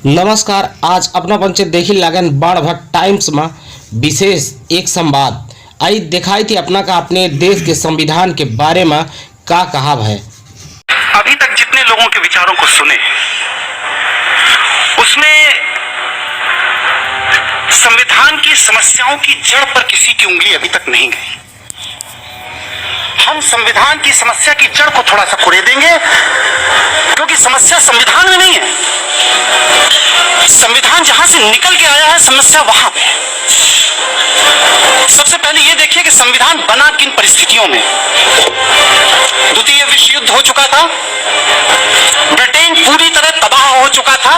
नमस्कार। आज अपना पंचायत देखी लागन बाढ़ टाइम्स में विशेष एक संवाद आई दिखाई थी अपना का अपने देश के संविधान के बारे में का कहा है। अभी तक जितने लोगों के विचारों को सुने उसमें संविधान की समस्याओं की जड़ पर किसी की उंगली अभी तक नहीं गई। हम संविधान की समस्या की जड़ को थोड़ा सा कुरेदेंगे क्योंकि समस्या संविधान में नहीं है। संविधान जहां से निकल के आया है समस्या वहां पे। सबसे पहले यह देखिए कि संविधान बना किन परिस्थितियों में। द्वितीय विश्व युद्ध हो चुका था, ब्रिटेन पूरी तरह तबाह हो चुका था।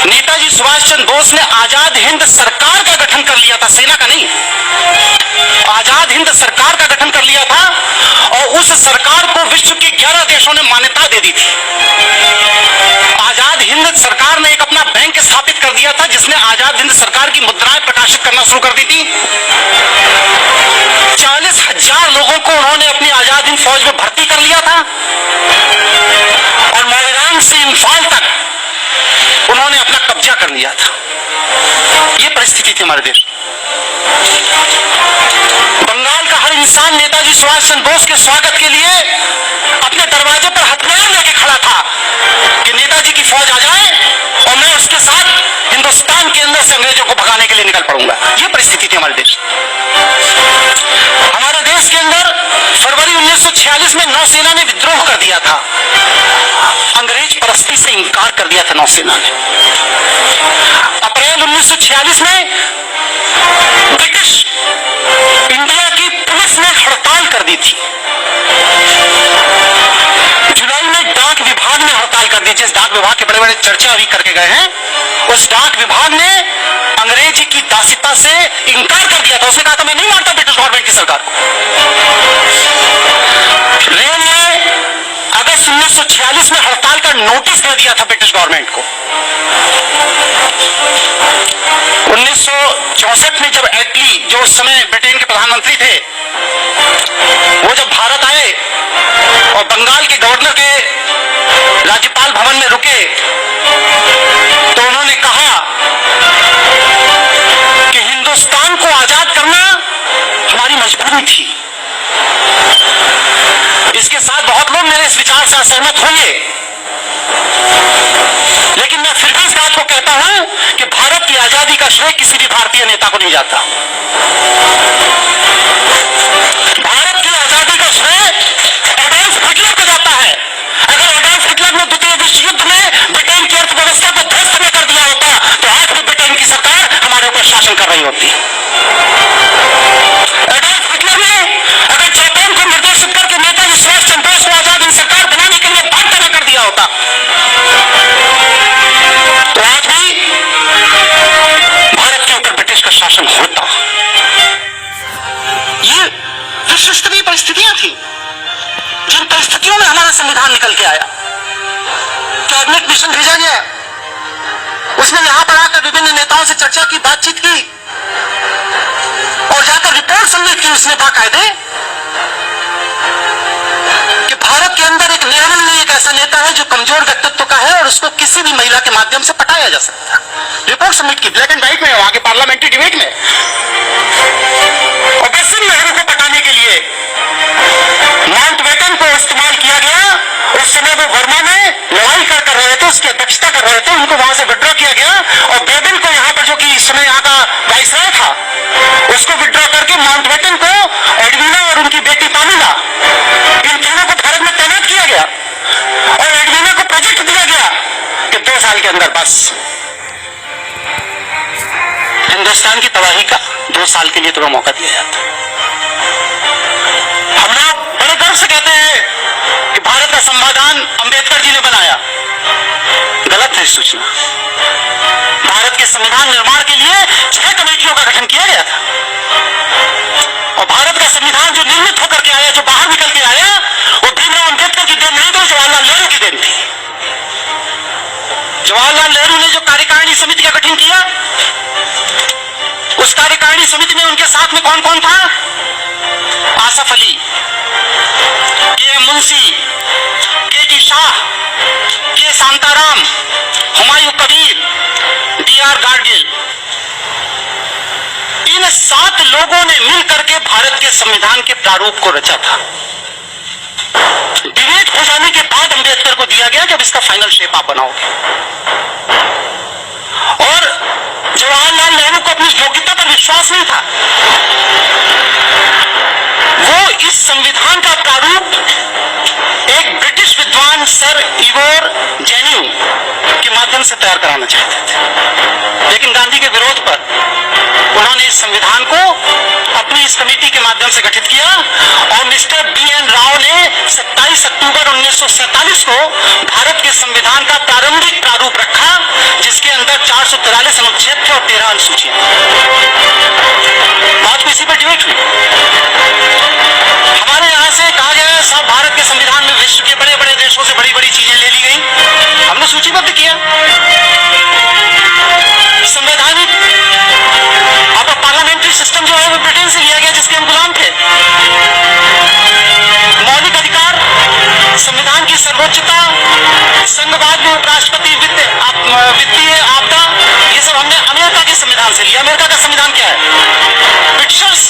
नेताजी सुभाष चंद्र बोस ने आजाद हिंद सरकार का गठन कर लिया था, सेना का नहीं, आजाद हिंद सरकार का गठन कर लिया था और उस सरकार को विश्व के 11 देशों ने मान्यता दे दी थी। आजाद हिंद सरकार ने एक अपना बैंक स्थापित कर दिया था जिसने आजाद हिंद सरकार की मुद्राएं प्रकाशित करना शुरू कर दी थी। 40,000 लोगों को उन्होंने अपनी आजाद हिंद फौज में भर्ती कर लिया था और मोइरांग से इंफाल तक उन्होंने अपना कब्जा कर लिया था। यह परिस्थिति थी हमारे देश। बंगाल का हर इंसान नेताजी सुभाष चंद्र बोस के स्वागत के लिए अपने दरवाजे पर हथियार लेके खड़ा था कि नेताजी की फौज आ जाए और मैं उसके साथ हिंदुस्तान के अंदर से अंग्रेजों को भगाने के लिए निकल पड़ूंगा। यह परिस्थिति थी हमारे देश। हमारे देश के अंदर फरवरी 1946 में नौसेना ने विद्रोह कर दिया था। अंग्रेज परस्ती से इंकार कर दिया था नौसेना ने। अप्रैल 1946 में ब्रिटिश इंडिया की पुलिस ने हड़ताल कर दी थी। जुलाई में डाक विभाग ने हड़ताल कर दी। जिस डाक विभाग के बड़े बड़े चर्चा अभी करके गए हैं, उस डाक विभाग ने अंग्रेजी की दासिता से इंकार कर दिया था। उसने कहा था मैं नहीं मानता ब्रिटिश गवर्नमेंट की सरकार को। रेल ने अगस्त 1946 में हड़ताल का नोटिस दे दिया था ब्रिटिश गवर्नमेंट को। 1964 में जब एटली, जो उस समय ब्रिटेन के प्रधानमंत्री थे, वो जब भारत आए और बंगाल के गवर्नर के राज्यपाल भवन में रुके तो उन्होंने कहा कि हिंदुस्तान को आजाद करना हमारी मजबूरी थी। इसके साथ बहुत लोग मेरे इस विचार से असहमत होंगे, लेकिन मैं फिर भी इस बात को कहता हूं कि भारत की आजादी का श्रेय किसी भी भारतीय नेता को नहीं जाता। भारत की आजादी का श्रेय एडोल्फ हिटलर को जाता है। अगर एडोल्फ हिटलर ने द्वितीय विश्व युद्ध में ब्रिटेन की अर्थव्यवस्था को ध्वस्त न कर दिया होता तो आज भी ब्रिटेन की सरकार हमारे ऊपर शासन कर रही होती। एडोल्फ हिटलर ने अगर जापान को निर्देशित करके नेताजी सुभाष चंद्र बोस को आजाद हिंद सरकार बनाने के लिए बाध्य न कर दिया होता तो आज भी भारत के ऊपर ब्रिटिश का शासन होता। ये विश्व स्तरीय परिस्थितियां थी जिन परिस्थितियों में हमारा संविधान निकल के आया। कैबिनेट मिशन भेजा गया, उसने यहां पर आकर विभिन्न नेताओं से चर्चा की, बातचीत की और जाकर रिपोर्ट सबमिट की उसने बाकायदे कि भारत के अंदर एक नेहरू ने एक ऐसा नेता है जो कमजोर व्यक्तित्व का है और उसको किसी भी महिला के माध्यम से पटाया जा सकता है। रिपोर्ट सबमिट की, ब्लैक एंड व्हाइट में, वहां के पार्लियामेंट्री डिबेट में। और वैसे नेहरू को पटाने के लिए माउंटबेटन को इस्तेमाल किया गया। उस समय वो वर्मा में लड़ाई कर रहे थे, उसकी अध्यक्षता कर रहे थे, उनको वहां से विड्रॉ किया गया और बेबिल को यहाँ पर, जो कि इस समय यहाँ का वाइसरॉय था, उसको विड्रॉ करके माउंटबेटन को, एडविना और उनकी बेटी पामिला, इन तीनों को भारत में तैनात किया गया और एडविना को प्रोजेक्ट दिया गया कि 2 साल के अंदर बस हिंदुस्तान की तबाही का 2 साल के लिए तुम्हें मौका दिया जाता। हम लोग बड़े गर्व से कहते हैं कि भारत का संविधान अंबेडकर जी ने बनाया। गलत है सूचना। भारत के संविधान निर्माण के लिए 6 कमेटियों का गठन किया गया था और भारत का संविधान जो निर्मित होकर के आया, जो बाहर निकल के आया, वो भीमराव अंबेडकर की देन नहीं थी, जवाहरलाल नेहरू की देन थी। जवाहरलाल नेहरू ने जो कार्यकारिणी समिति का गठन किया, उस कार्यकारिणी समिति में उनके साथ में कौन कौन था? आसफ अली, के मुंशी, के टी शाह, के शांताराम, कबीर, D.R. गाडगिल, इन 7 लोगों ने मिलकर के भारत के संविधान के प्रारूप को रचा था। डिबेट हो जाने के बाद अंबेडकर को दिया गया कि अब इसका फाइनल शेप आप बनाओगे। और जवाहरलाल नेहरू को अपनी योग्यता पर विश्वास नहीं था। वो इस संविधान का प्रारूप एक ब्रिटिश विद्वान सर इगोर जेन्यू के माध्यम से तैयार कराना चाहते थे, लेकिन गांधी के विरोध पर उन्होंने इस संविधान को अपनी इस कमेटी के माध्यम से गठित किया और मिस्टर B.N. राव ने 27 अक्टूबर 1947 को भारत के संविधान का प्रारंभिक प्रारूप रखा, जिसके अंदर 443 अनुच्छेद थे और 13 अनुसूचियां। बात को इसी पर डिबेट हुई। हमारे यहां से कहा गया सब भारत के संविधान में विश्व के बड़े बड़े देशों से बड़ी बड़ी चीजें ले ली गई, हमने सूचीबद्ध किया। संवैधानिक आपका पार्लियामेंट्री सिस्टम जो है वो ब्रिटेन से लिया गया, जिसके हम गुलाम थे। मौलिक अधिकार, संविधान की सर्वोच्चता, संघवाद में उपराष्ट्रपति, वित्तीय आपदा, ये सब हमने अमेरिका के संविधान से लिया। अमेरिका का संविधान क्या है? ब्रिटिशर्स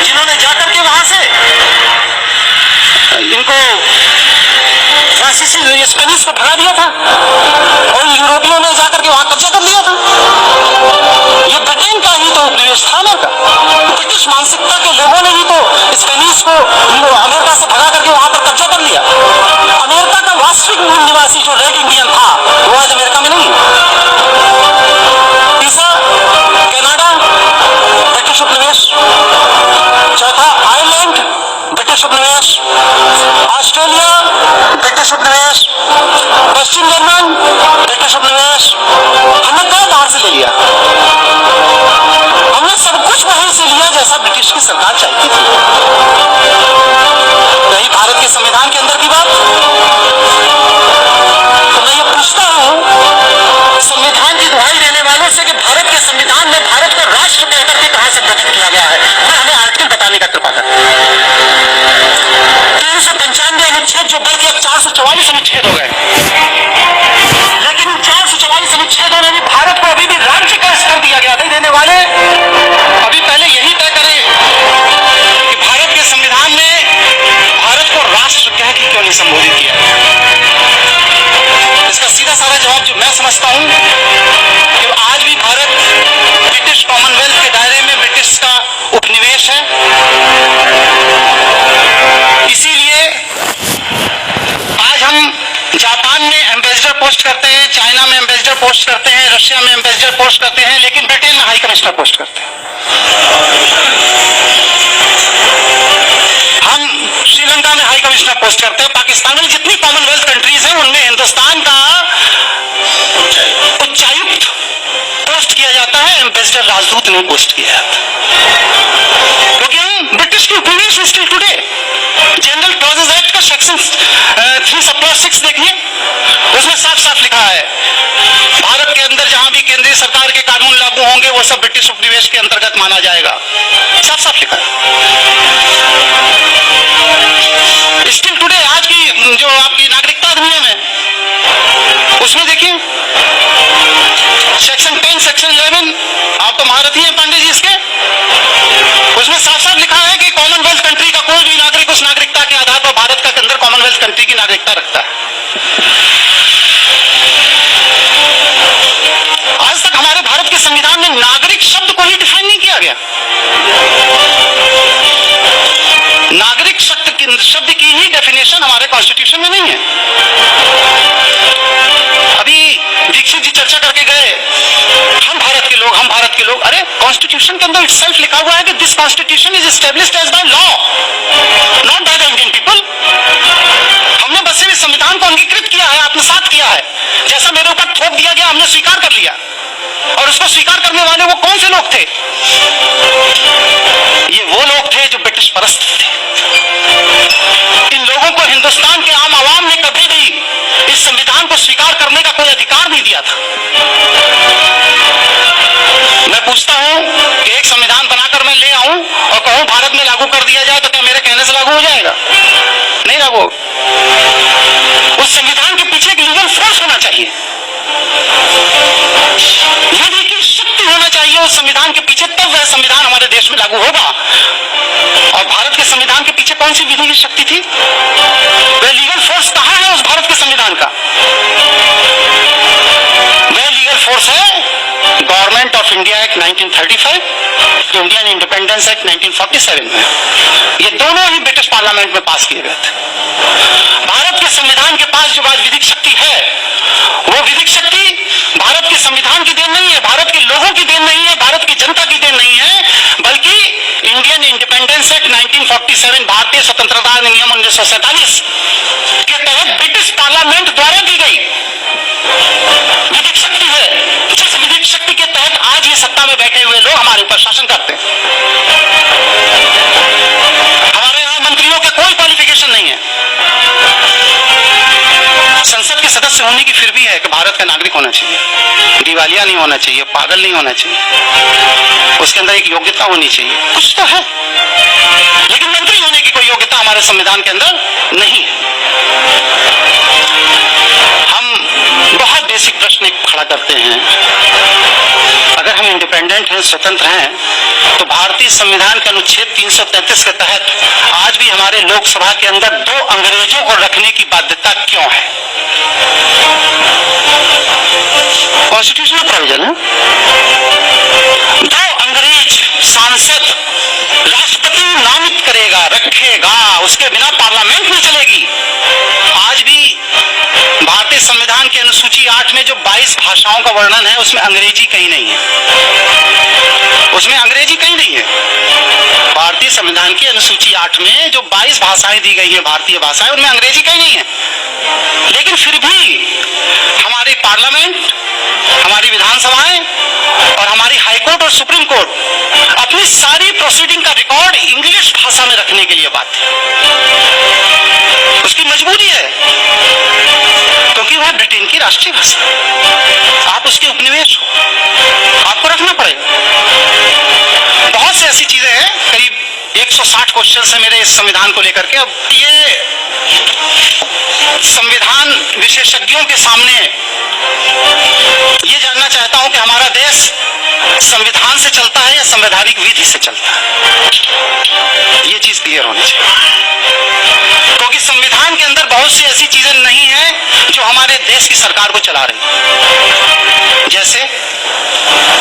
जिन्होंने जाकर के वहां से इनको फ्रांसीसी स्पेनिश को भगा दिया था और यूरोपियों ने जाकर के वहां कब्जा कर लिया था। ये ब्रिटेन का ही तो उपनिवेश था अमेरिका। ब्रिटिश मानसिकता के लोगों ने ही तो स्पेनिश को अमेरिका से भगा करके वहां पर कब्जा कर लिया। अमेरिका का वास्तविक मूल निवासी जो रेड इंडियन था वो आज अमेरिका में नहीं। तीसरा कनाडा, ब्रिटिश उपनिवेश। चौथा आयरलैंड, ब्रिटिश उपनिवेश। ऑस्ट्रेलिया, ब्रिटिश उपनिवेश। पश्चिम जर्मन, ब्रिटिश उपनिवेश। हमने कहा बाहर से ले लिया, हमने सब कुछ वहीं से लिया जैसा ब्रिटिश की सरकार चाहती थी। रही भारत के संविधान के अंदर की बात, तो मैं ये पूछता हूं संविधान की दुहाई देने वालों से कि भारत के संविधान में भारत को राष्ट्र कहकर के कहां से गठित किया गया है? मैं हमें आर्टिकल बताने का कृपा करें। 395 अनुच्छेद जो बढ़ के अब 444 अनुच्छेद हो गए, लेकिन 444 अनुच्छेदों में भी भारत को अभी भी राज्य का स्तर दिया गया था। देने वाले अभी पहले यही तय करें कि भारत के संविधान में भारत को राष्ट्र कह के क्यों नहीं संबोधित किया। इसका सीधा साधा जवाब जो मैं समझता हूं कि आज भी भारत ब्रिटिश कॉमनवेल्थ के दायरे में ब्रिटिश का उपनिवेश है। इसीलिए आज हम जापान में एम्बेसडर पोस्ट करते हैं, चाइना में एम्बेसडर पोस्ट करते हैं, रशिया में एम्बेसडर पोस्ट करते हैं, लेकिन ब्रिटेन में हाई कमिश्नर पोस्ट करते हैं। हम श्रीलंका में हाई कमिश्नर पोस्ट करते हैं। पाकिस्तान में जितनी कॉमनवेल्थ कंट्रीज हैं उनमें हिंदुस्तान का उच्चायुक्त पोस्ट किया जाता है, एम्बेसडर राजदूत नहीं पोस्ट किया जाता, क्योंकि हम ब्रिटिश की उपनिवेश still today. General clauses act का सेक्शन 3(6) देखिए, उसमें साफ साफ लिखा है भारत के अंदर जहां भी केंद्रीय सरकार के कानून लागू होंगे वो सब ब्रिटिश उपनिवेश के अंतर्गत माना जाएगा। साफ साफ लिखा है। स्टिल टुडे आज की जो आपकी नागरिकता अधिनियम है उसमें देखिए सेक्शन 10, सेक्शन 11, आप तो महारथी हैं पांडे जी इसके, उसमें साफ साफ लिखा है कि कॉमनवेल्थ कंट्री का कोई भी नागरिक उस नागरिकता के आधार पर भारत का अंदर कॉमनवेल्थ कंट्री की नागरिकता रखता है। आज तक हमारे भारत के संविधान में नागरिक शब्द को ही डिफाइन नहीं किया गया। नागरिक शब्द की ही डेफिनेशन हमारे कॉन्स्टिट्यूशन में नहीं है। अभी दीक्षित जी चर्चा करके गए, हम भारत के लोग, हम भारत के लोग। अरे कॉन्स्टिट्यूशन के अंदर इटसेल्फ लिखा हुआ है कि this constitution is established as by law, not by the Indian people. हमने बस सिर्फ संविधान को अंगीकृत किया है, आत्मसात किया है। जैसा मेरे ऊपर थोप दिया गया हमने स्वीकार कर लिया, और उसको स्वीकार करने वाले वो कौन से लोग थे? ये वो लोग थे जो ब्रिटिश परस्त थे। इन लोगों को हिंदुस्तान के आम आवाम ने कभी भी इस संविधान को स्वीकार करने का कोई अधिकार नहीं दिया था। मैं पूछता हूं कि एक संविधान बनाकर मैं ले आऊं और कहूं भारत में लागू कर दिया जाए तो क्या मेरे कहने से लागू हो जाएगा? नहीं लागू। उस संविधान के पीछे एक लीगल फोर्स होना चाहिए। देश में लागू होगा। और भारत के संविधान के पीछे कौन सी विधि की शक्ति थी? वह लीगल फोर्स कहां है उस भारत के संविधान का? वह लीगल फोर्स है government of India act 1935, Indian independence act 1947 में। ये दोनों ही ब्रिटिश पार्लियामेंट में पास किए गए थे। भारत के संविधान के पास जो आज विधिक शक्ति है, वो विधिक शक्ति भारत के संविधान की देन नहीं है, भारत के लोगों की देन नहीं है, भारत की जनता की देन नहीं है, बल्कि इंडियन इंडिपेंडेंस एक्ट 1947, भारतीय स्वतंत्रता अधिनियम 1947 के तहत ब्रिटिश पार्लियामेंट द्वारा दी गई विधिक शक्ति है, जिस विधिक शक्ति के तहत आज ये सत्ता में बैठे हुए लोग हमारे ऊपर शासन करते हैं। हमारे यहां मंत्रियों के कोई क्वालिफिकेशन नहीं है, संसद के सदस्य होने की फिर भी है कि भारत का नागरिक होना चाहिए, दिवालिया नहीं होना चाहिए, पागल नहीं होना चाहिए, उसके अंदर एक योग्यता होनी चाहिए, कुछ तो है, लेकिन मंत्री होने की कोई योग्यता हमारे संविधान के अंदर नहीं है। हम बहुत बेसिक प्रश्न खड़ा करते हैं, अगर हम इंडिपेंडेंट हैं, स्वतंत्र हैं, तो भारतीय संविधान के अनुच्छेद 333 के तहत आज भी हमारे लोकसभा के अंदर 2 अंग्रेजों को रखने की बाध्यता क्यों है? कॉन्स्टिट्यूशनल प्रोविजन है। 2 अंग्रेज सांसद राष्ट्रपति नामित करेगा, रखेगा, उसके बिना पार्लियामेंट नहीं चलेगी। आज भी भारतीय संविधान के अनुसूची 8 में जो 22 भाषाओं का वर्णन है, उसमें अंग्रेजी कहीं नहीं है, उसमें अंग्रेजी कहीं नहीं है। भारतीय संविधान की अनुसूची 8 में जो 22 भाषाएं दी गई है, भारतीय भाषाएं, उनमें अंग्रेजी कहीं नहीं है। लेकिन फिर भी हमारी पार्लियामेंट, हमारी विधानसभाएं और हमारी हाईकोर्ट और सुप्रीम कोर्ट अपनी सारी प्रोसीडिंग का रिकॉर्ड इंग्लिश भाषा में रखने के लिए बात है। उसकी मजबूरी है, क्योंकि वह ब्रिटेन की राष्ट्रीय भाषा, आप उसके उपनिवेश हो, आपको रखना पड़ेगा। बहुत सी ऐसी चीजें हैं, करीब 160 क्वेश्चन है मेरे इस संविधान को लेकर के। अब ये संविधान विशेषज्ञों के सामने ये जानना चाहता हूं कि हमारा देश संविधान से चलता है या संवैधानिक विधि से चलता है, ये चीज क्लियर होनी चाहिए, क्योंकि संविधान के अंदर बहुत सी ऐसी चीजें नहीं है जो हमारे देश की सरकार को चला रही है। जैसे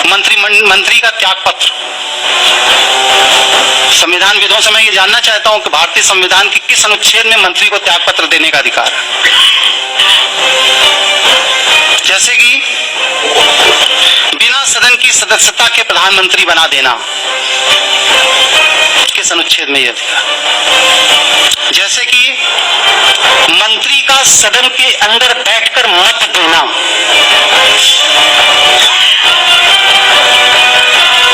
मंत्री का त्याग पत्र। संविधान विदों से मैं ये जानना चाहता हूं कि भारतीय संविधान के किस अनुच्छेद में मंत्री को त्याग पत्र देने का अधिकार है? जैसे कि बिना सदन की सदस्यता के प्रधानमंत्री बना देना, किस अनुच्छेद में यह अधिकार? जैसे कि मंत्री का सदन के अंदर बैठकर मत देना,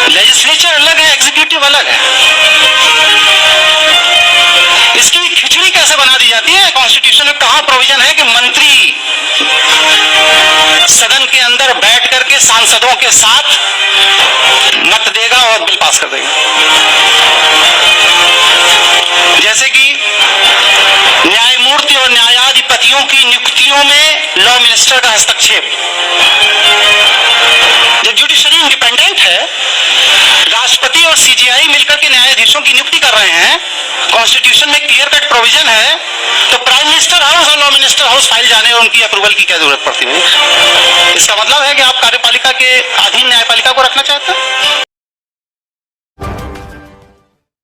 लेजिस्लेचर अलग है, एग्जीक्यूटिव अलग है। इसकी खिचड़ी कैसे बना दी जाती है? कॉन्स्टिट्यूशन में कहां प्रोविजन है कि मंत्री सदन के अंदर बैठ करके सांसदों के साथ मत देगा और बिल पास कर देगा? जैसे कि न्यायमूर्ति और न्यायाधिपतियों की नियुक्तियों में लॉ मिनिस्टर का हस्तक्षेप। जब जुडिशरी इंडिपेंडेंट है, राष्ट्रपति और सीजीआई मिलकर के न्यायाधीशों की नियुक्ति कर रहे हैं, कॉन्स्टिट्यूशन में क्लियर कट प्रोविजन है, तो प्राइम मिनिस्टर हाउस और लॉ मिनिस्टर हाउस फाइल जाने और उनकी अप्रूवल की क्या जरूरत पड़ती है? इसका मतलब है कि आप कार्यपालिका के अधीन न्यायपालिका को रखना चाहते हैं?